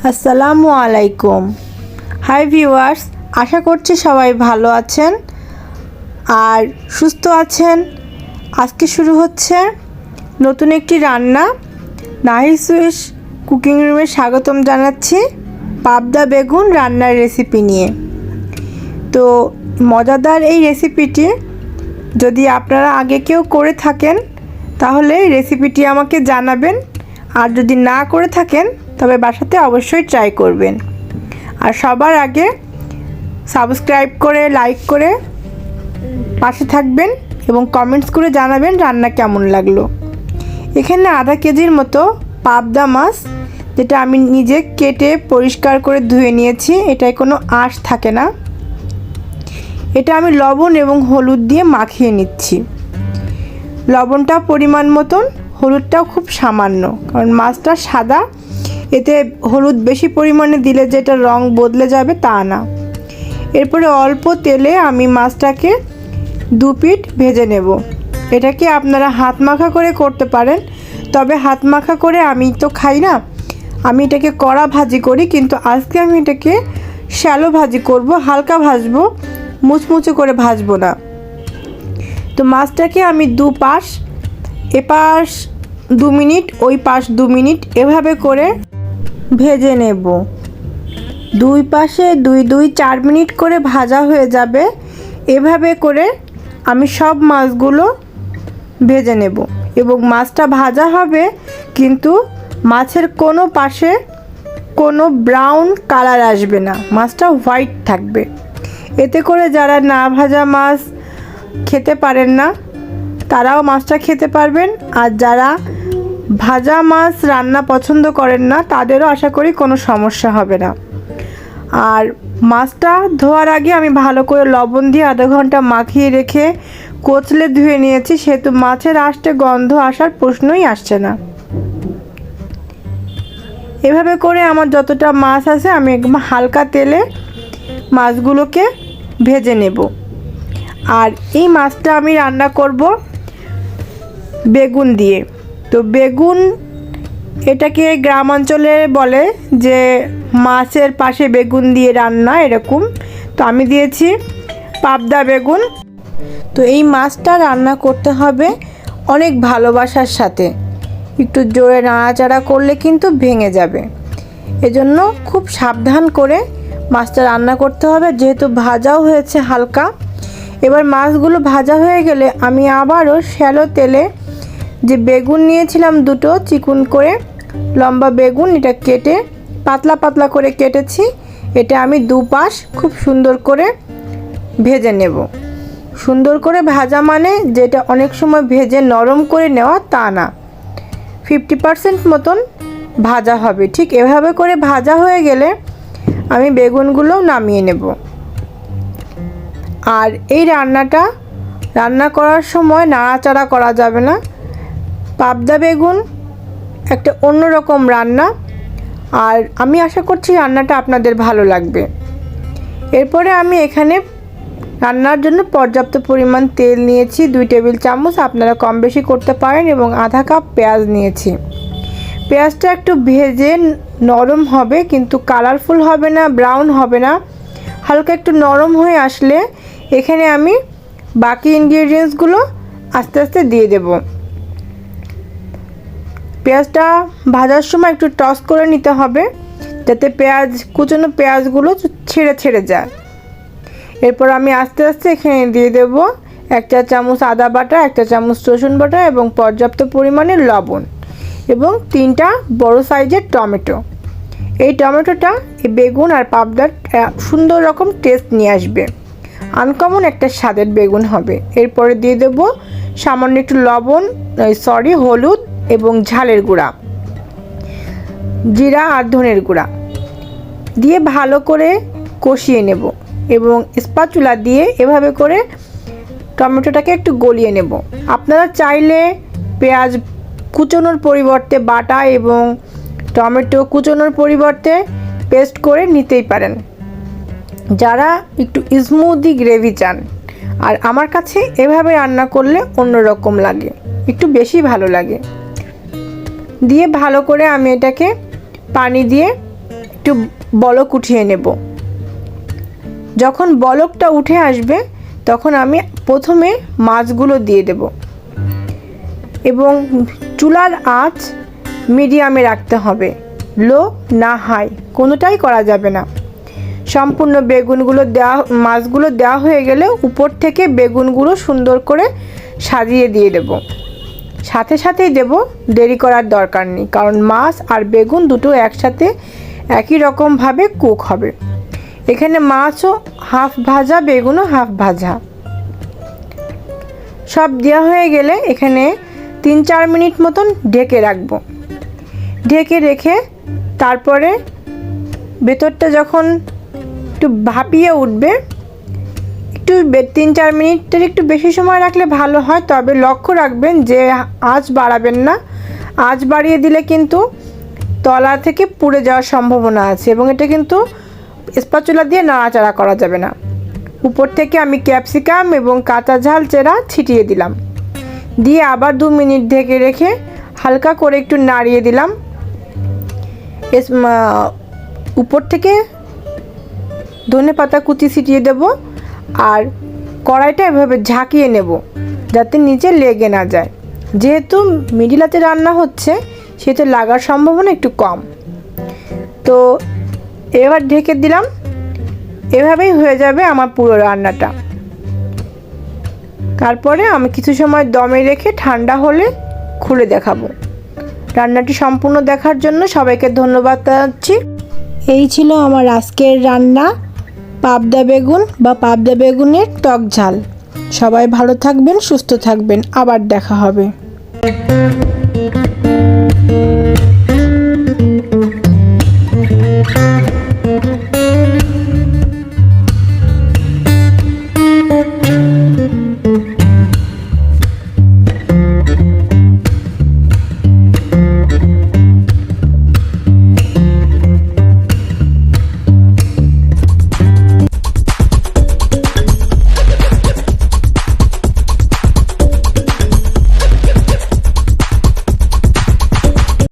আসসালামু আলাইকুম। Hi viewers, আশা করছি সবাই ভালো আছেন আর সুস্থ আছেন। আজকে শুরু হচ্ছে নতুন একটি রান্না। নাহিস কুকিং রুমে স্বাগতম জানাচ্ছি পাবদা বেগুন রান্নার রেসিপি নিয়ে। তো মজাদার এই রেসিপিটি যদি আপনারা আগে কেউ করে থাকেন তাহলে রেসিপিটি আমাকে জানাবেন, আর যদি না করে থাকেন তবে বাসাতে অবশ্যই ট্রাই করবেন। আর সবার আগে সাবস্ক্রাইব করে লাইক করে পাশে থাকবেন এবং কমেন্টস করে জানাবেন রান্না কেমন লাগলো। এখানে আধা কেজির মতো পাবদা মাছ, যেটা আমি নিজে কেটে পরিষ্কার করে ধুয়ে নিয়েছি, এটায় কোনো আঁশ থাকে না। এটা আমি লবণ এবং হলুদ দিয়ে মাখিয়ে নিচ্ছি। লবণটা পরিমাণ মতন, হলুদটাও খুব সামান্য, কারণ মাছটা সাদা, এতে হলুদ বেশি পরিমাণে দিলে যেটা রং বদলে যাবে তা না। এরপরে অল্প তেলে আমি মাছটাকে দু পিঠ ভেজে নেব। এটাকে আপনারা হাত মাখা করে করতে পারেন, তবে হাত মাখা করে আমি তো খাই না, আমি এটাকে কড়া ভাজি করি, কিন্তু আজকে আমি এটাকে শ্যালো ভাজি করব, হালকা ভাজবো, মুচমুচে করে ভাজবো না। তো মাছটাকে আমি দুপাশ, এপাশ 2 মিনিট ওই পাশ 2 মিনিট এভাবে করে ভেজে নেব। দুই পাশে 2-4 মিনিট করে ভাজা হয়ে যাবে। এভাবে করে আমি সব মাছগুলো ভেজে নেব এবং মাছটা ভাজা হবে, কিন্তু মাছের কোনো পাশে কোনো ব্রাউন কালার আসবে না, মাছটা হোয়াইট থাকবে। এতে করে যারা না ভাজা মাছ খেতে পারেন না তারাও মাছটা খেতে পারবেন, আর যারা ভাজা মাছ রান্না পছন্দ করেন না তাদেরও আশা করি কোনো সমস্যা হবে না। আর মাছটা ধোয়ার আগে আমি ভালো করে লবণ দিয়ে আধা ঘন্টা মাখিয়ে রেখে কচলে ধুয়ে নিয়েছি, সেহেতু মাছের আঁশটে গন্ধ আসার প্রশ্নই আসছে না। এভাবে করে আমার যতটা মাছ আছে আমি একদম হালকা তেলে মাছগুলোকে ভেজে নেব। আর এই মাছটা আমি রান্না করব বেগুন দিয়ে। তো বেগুন, এটাকে গ্রাম অঞ্চলে বলে যে মাছের পাশে বেগুন দিয়ে রান্না, এরকম। তো আমি দিয়েছি পাবদা বেগুন। তো এই মাছটা রান্না করতে হবে অনেক ভালোবাসার সাথে, একটু জোরে নাড়াচাড়া করলে কিন্তু ভেঙে যাবে, এজন্য খুব সাবধান করে মাছটা রান্না করতে হবে, যেহেতু ভাজাও হয়েছে হালকা। এবার মাছগুলো ভাজা হয়ে গেলে আমি আবারও শ্যালো তেলে যে বেগুন নিয়েছিলাম দুটো চিকুন করে লম্বা বেগুন, এটা কেটে পাতলা পাতলা করে কেটেছি, এটা আমি দুপাশ খুব সুন্দর করে ভেজে নেব। সুন্দর করে ভাজা মানে যেটা অনেক সময় ভেজে নরম করে নেওয়া তা না, 50% মতন ভাজা হবে। ঠিক এভাবে করে ভাজা হয়ে গেলে আমি বেগুনগুলো নামিয়ে নেব। আর এই রান্নাটা রান্না করার সময় নাড়াচাড়া করা যাবে না। পাবদা বেগুন একটা অন্যরকম রান্না, আর আমি আশা করছি রান্নাটা আপনাদের ভালো লাগবে। এরপরে আমি এখানে রান্নার জন্য পর্যাপ্ত পরিমাণ তেল নিয়েছি 2 টেবিল চামচ, আপনারা কম বেশি করতে পারেন, এবং আধা কাপ পেঁয়াজ নিয়েছি। পেঁয়াজটা একটু ভেজে নরম হবে, কিন্তু কালারফুল হবে না, ব্রাউন হবে না, হালকা একটু নরম হয়ে আসলে এখানে আমি বাকি ইনগ্রেডিয়েন্টসগুলো আস্তে আস্তে দিয়ে দেব। পেঁয়াজটা ভাজার সময় একটু টস করে নিতে হবে, যাতে কুচনো পেঁয়াজগুলো ছেড়ে ছেড়ে যায়। এরপর আমি আস্তে আস্তে এখানে দিয়ে দেব 1 চা চামচ আদা বাটা, 1 চা চামচ রসুন বাটা এবং পর্যাপ্ত পরিমাণে লবণ, এবং 3টা বড় সাইজের টমেটো। এই টমেটোটা এই বেগুন আর পাবদার সুন্দর রকম টেস্ট নিয়ে আসবে, আনকমন একটা স্বাদের বেগুন হবে। এরপরে দিয়ে দেব সামান্য একটু হলুদ এবং ঝালের গুঁড়া, জিরা আর ধনের গুঁড়া দিয়ে ভালো করে কষিয়ে নেব, এবং স্প্যাচুলা দিয়ে এভাবে করে টমেটোটাকে একটু গলিয়ে নেব। আপনারা চাইলে পেঁয়াজ কুচোনোর পরিবর্তে বাটা এবং টমেটো কুচোনোর পরিবর্তে পেস্ট করে নিতেই পারেন, যারা একটু স্মুদি গ্রেভি চান। আর আমার কাছে এভাবে রান্না করলে অন্যরকম লাগে, একটু বেশি ভালো লাগে। দিয়ে ভালো করে আমি এটাকে পানি দিয়ে একটু বলক উঠিয়ে নেব। যখন বলকটা উঠে আসবে তখন আমি প্রথমে মাছগুলো দিয়ে দেব এবং চুলার আঁচ মিডিয়ামে রাখতে হবে, লো না হাই কোনোটাই করা যাবে না। সম্পূর্ণ বেগুনগুলো দেওয়া মাছগুলো দেওয়া হয়ে গেলে উপর থেকে বেগুনগুলো সুন্দর করে সাজিয়ে দিয়ে দেব। সাথে সাথেই দেব, দেরি করার দরকার নেই, কারণ মাছ আর বেগুন দুটো একসাথে একই রকমভাবে কুক হবে। এখানে মাছও হাফ ভাজা, বেগুনও হাফ ভাজা। সব দেওয়া হয়ে গেলে এখানে 3-4 মিনিট মতন ঢেকে রাখবো। ঢেকে রেখে তারপরে ভেতরটা যখন একটু ভাপিয়ে উঠবে, একটু 3-4 মিনিটের একটু বেশি সময় রাখলে ভালো হয়, তবে লক্ষ্য রাখবেন যে আঁচ বাড়াবেন না। আঁচ বাড়িয়ে দিলে কিন্তু তলা থেকে পুড়ে যাওয়ার সম্ভাবনা আছে এবং এটা কিন্তু স্প্যাচুলা দিয়ে নাড়াচাড়া করা যাবে না। উপর থেকে আমি ক্যাপসিকাম এবং কাঁচা ঝাল চেরা ছিটিয়ে দিলাম, দিয়ে আবার 2 মিনিট ঢেকে রেখে হালকা করে একটু নাড়িয়ে দিলাম। উপর থেকে ধনেপাতা কুচি ছিটিয়ে দেব আর কড়াইটা এভাবে ঝাঁকিয়ে নেব যাতে নিচে লেগে না যায়। যেহেতু মিডিল আঁচে রান্না হচ্ছে সেহেতু লাগার সম্ভাবনা একটু কম। তো এবার ঢেকে দিলাম। এভাবেই হয়ে যাবে আমার পুরো রান্নাটা। তারপরে আমি কিছু সময় দমে রেখে ঠান্ডা হলে খুলে দেখাবো। রান্নাটি সম্পূর্ণ দেখার জন্য সবাইকে ধন্যবাদ জানাচ্ছি। এই ছিল আমার আজকের রান্না, পাবদা বেগুন বা পাবদা বেগুনের টক ঝাল। সবাই ভালো থাকবেন, সুস্থ থাকবেন, আবার দেখা হবে।